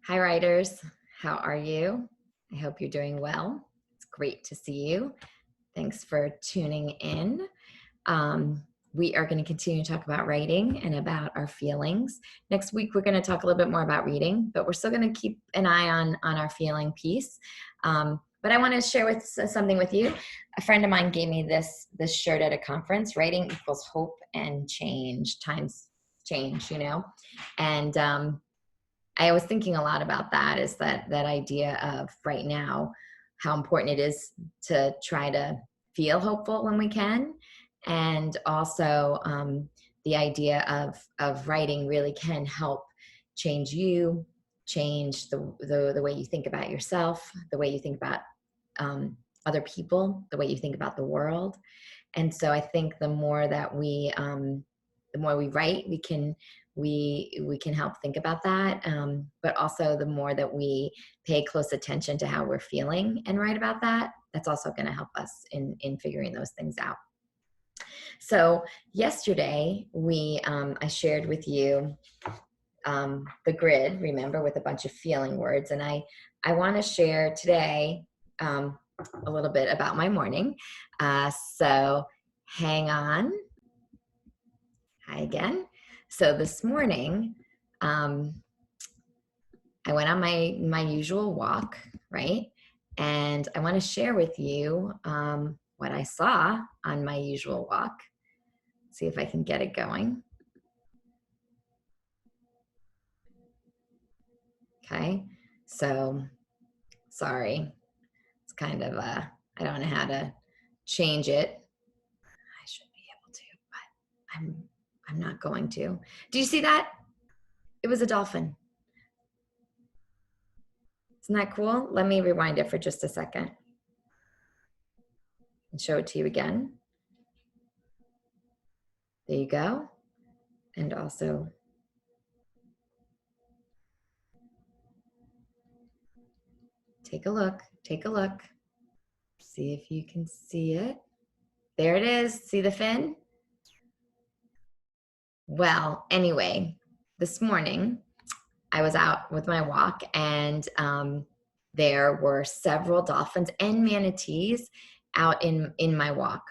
Hi, writers. How are you? I hope you're doing well. It's great to see you. Thanks for tuning in. Um, we are going to continue to talk about writing and about our feelings. Next week, we're going to talk a little bit more about reading, but we're still going to keep an eye on our feeling piece. But I want to share something with you. A friend of mine gave me this shirt at a conference. Writing equals hope and change times change, and I was thinking a lot about that, is that idea of right now, how important it is to try to feel hopeful when we can. And also the idea of writing really can help change you, change the way you think about yourself, the way you think about other people, the way you think about the world. And so I think the more we write, we can help think about that. But also the more that we pay close attention to how we're feeling and write about that, that's also going to help us in figuring those things out. So yesterday I shared with you the grid, remember, with a bunch of feeling words, and I want to share today a little bit about my morning. So hang on. Hi again. So this morning, I went on my usual walk, right? And I want to share with you what I saw on my usual walk. See if I can get it going. Okay. So sorry. It's kind of I don't know how to change it. I should be able to, but I'm not going to. Do you see that? It was a dolphin. Isn't that cool? Let me rewind it for just a second and show it to you again. There you go. And also take a look, take a look. See if you can see it. There it is. See the fin? Well, anyway, this morning I was out with my walk, and there were several dolphins and manatees out in my walk.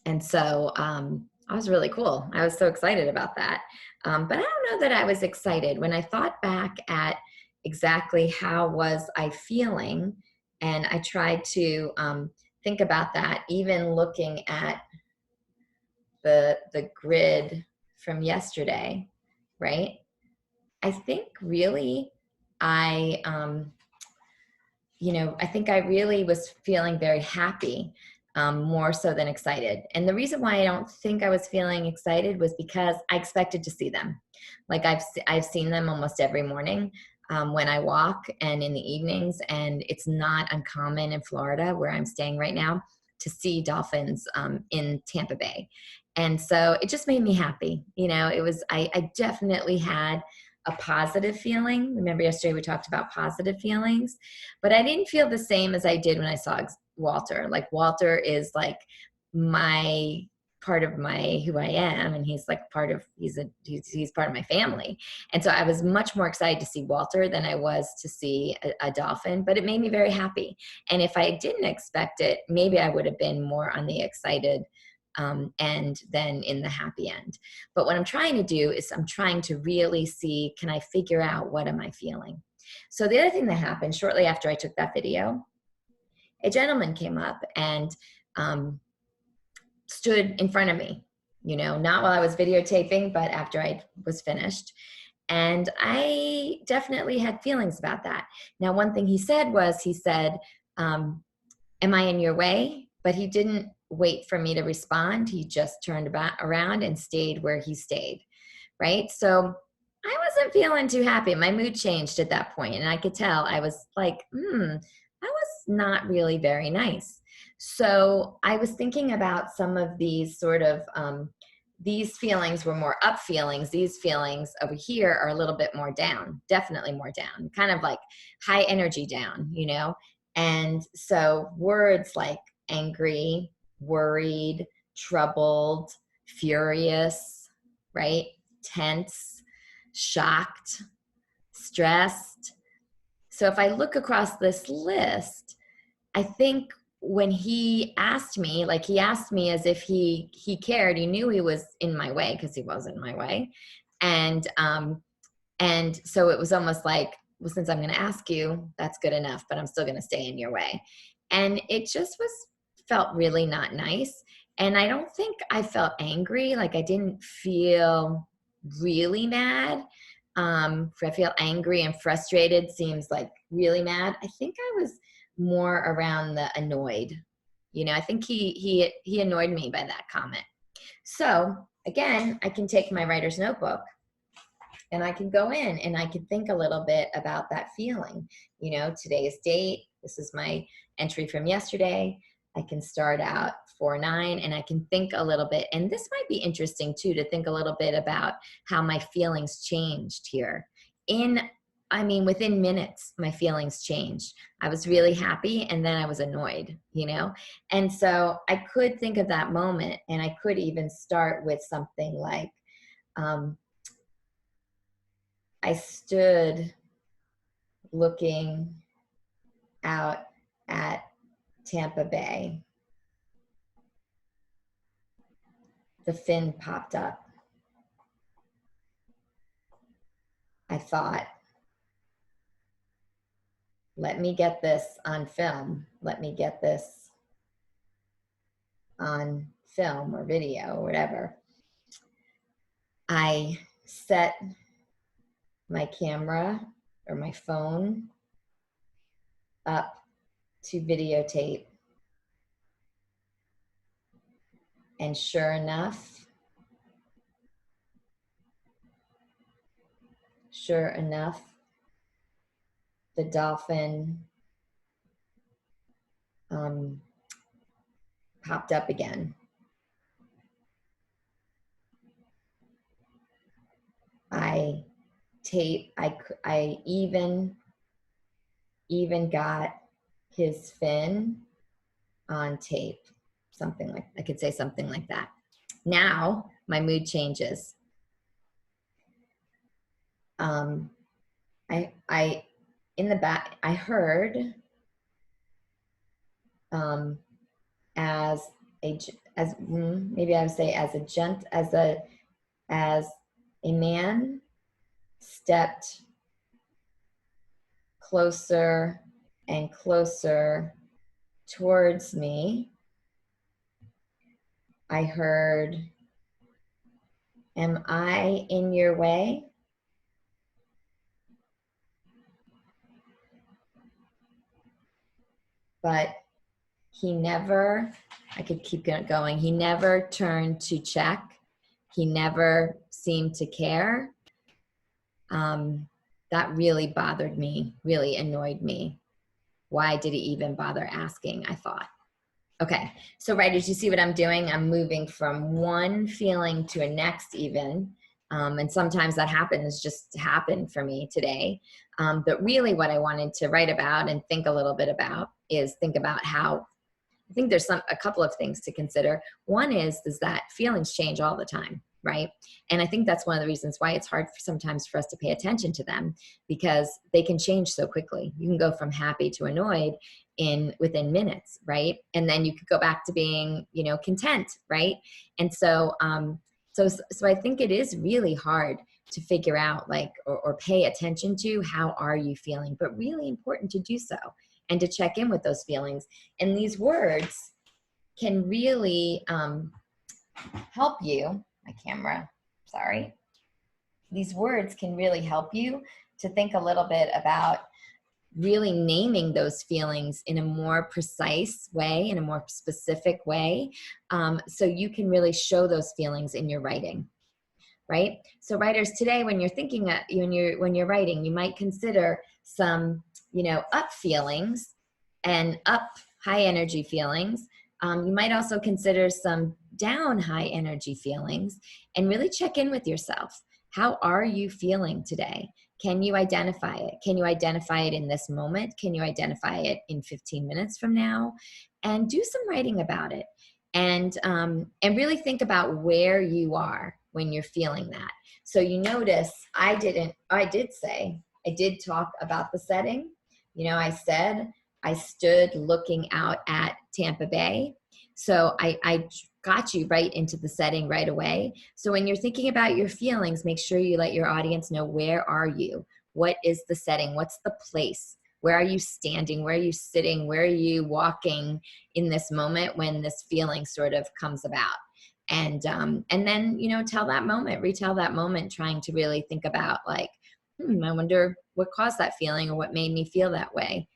And so I was really cool. I was so excited about that. But I don't know that I was excited. When I thought back at exactly how was I feeling, and I tried to think about that, even looking at the grid from yesterday, right? I think really I, I think I really was feeling very happy, more so than excited. And the reason why I don't think I was feeling excited was because I expected to see them. Like I've seen them almost every morning when I walk and in the evenings, and it's not uncommon in Florida, where I'm staying right now, to see dolphins in Tampa Bay. And so it just made me happy. I definitely had a positive feeling. Remember yesterday we talked about positive feelings, but I didn't feel the same as I did when I saw Walter. Like Walter is like my part of my who I am, and he's like he's part of my family. And so I was much more excited to see Walter than I was to see a dolphin, but it made me very happy. And if I didn't expect it, maybe I would have been more on the excited end than in the happy end. But what I'm trying to do is I'm trying to really see, can I figure out what am I feeling? So the other thing that happened shortly after I took that video, a gentleman came up and stood in front of me, not while I was videotaping, but after I was finished. And I definitely had feelings about that. Now, one thing he said, am I in your way? But he didn't wait for me to respond. He just turned around and stayed where he stayed, right? So I wasn't feeling too happy. My mood changed at that point, and I could tell. I was like, that was not really very nice. So I was thinking about some of these sort of, these feelings were more up feelings. These feelings over here are a little bit more down, definitely more down, kind of like high energy down, And so words like angry, worried, troubled, furious, right? Tense, shocked, stressed. So if I look across this list, I think when he asked me, like he asked me as if he cared, he knew he was in my way because he was in my way. And so it was almost like, well, since I'm going to ask you, that's good enough, but I'm still going to stay in your way. And it just felt really not nice. And I don't think I felt angry. Like I didn't feel really mad. I feel angry and frustrated seems like really mad. I think I was more around the annoyed. You know, I think he annoyed me by that comment. So again, I can take my writer's notebook and I can go in and I can think a little bit about that feeling. You know, today's date, this is my entry from yesterday. I can start out 4/9 and I can think a little bit. And this might be interesting too, to think a little bit about how my feelings changed here. Within minutes, my feelings changed. I was really happy and then I was annoyed, you know? And so I could think of that moment and I could even start with something like, I stood looking out at Tampa Bay. The fin popped up. I thought, let me get this on film. Let me get this on film or video or whatever. I set my camera or my phone up to videotape. And sure enough, the dolphin popped up again. I even got his fin on tape. I could say something like that. Now my mood changes. In the back, I heard as a man stepped closer and closer towards me, I heard, "Am I in your way?" But he never, I could keep going, he never turned to check. He never seemed to care. That really bothered me, really annoyed me. Why did he even bother asking, I thought. Okay, so writers, you see what I'm doing? I'm moving from one feeling to a next even. And sometimes that just happened for me today. But really what I wanted to write about and think a little bit about is think about how, I think there's a couple of things to consider. One is that feelings change all the time, right? And I think that's one of the reasons why it's hard sometimes for us to pay attention to them, because they can change so quickly. You can go from happy to annoyed within minutes, right? And then you could go back to being, content, right? And so I think it is really hard to figure out or pay attention to how are you feeling, but really important to do so and to check in with those feelings. And these words can really help you. My camera, sorry. These words can really help you to think a little bit about really naming those feelings in a more precise way, in a more specific way, so you can really show those feelings in your writing, right? So writers, today when you're thinking, when you're writing, you might consider some, up feelings and up high energy feelings. You might also consider some down high energy feelings and really check in with yourself. How are you feeling today? Can you identify it? Can you identify it in this moment? Can you identify it in 15 minutes from now? And do some writing about it. And really think about where you are when you're feeling that. So you notice I did say I did talk about the setting. You know, I said I stood looking out at Tampa Bay. So I got you right into the setting right away. So when you're thinking about your feelings, make sure you let your audience know, where are you? What is the setting? What's the place? Where are you standing? Where are you sitting? Where are you walking in this moment when this feeling sort of comes about? And then, you know, tell that moment, retell that moment, trying to really think about like, I wonder what caused that feeling or what made me feel that way.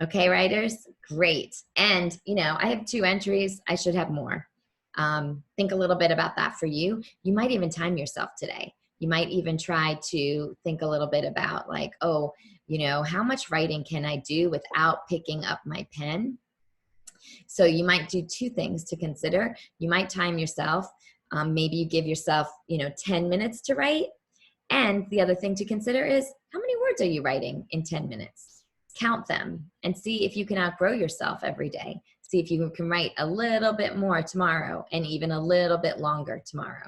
Okay, writers, great. And, you know, I have 2 entries. I should have more. Think a little bit about that for you. You might even time yourself today. You might even try to think a little bit about like, oh, you know, how much writing can I do without picking up my pen? So you might do 2 things to consider. You might time yourself. Maybe you give yourself, you know, 10 minutes to write. And the other thing to consider is, how many words are you writing in 10 minutes? Count them and see if you can outgrow yourself every day. See if you can write a little bit more tomorrow and even a little bit longer tomorrow.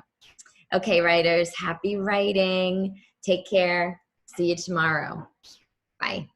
Okay, writers, happy writing. Take care. See you tomorrow. Bye.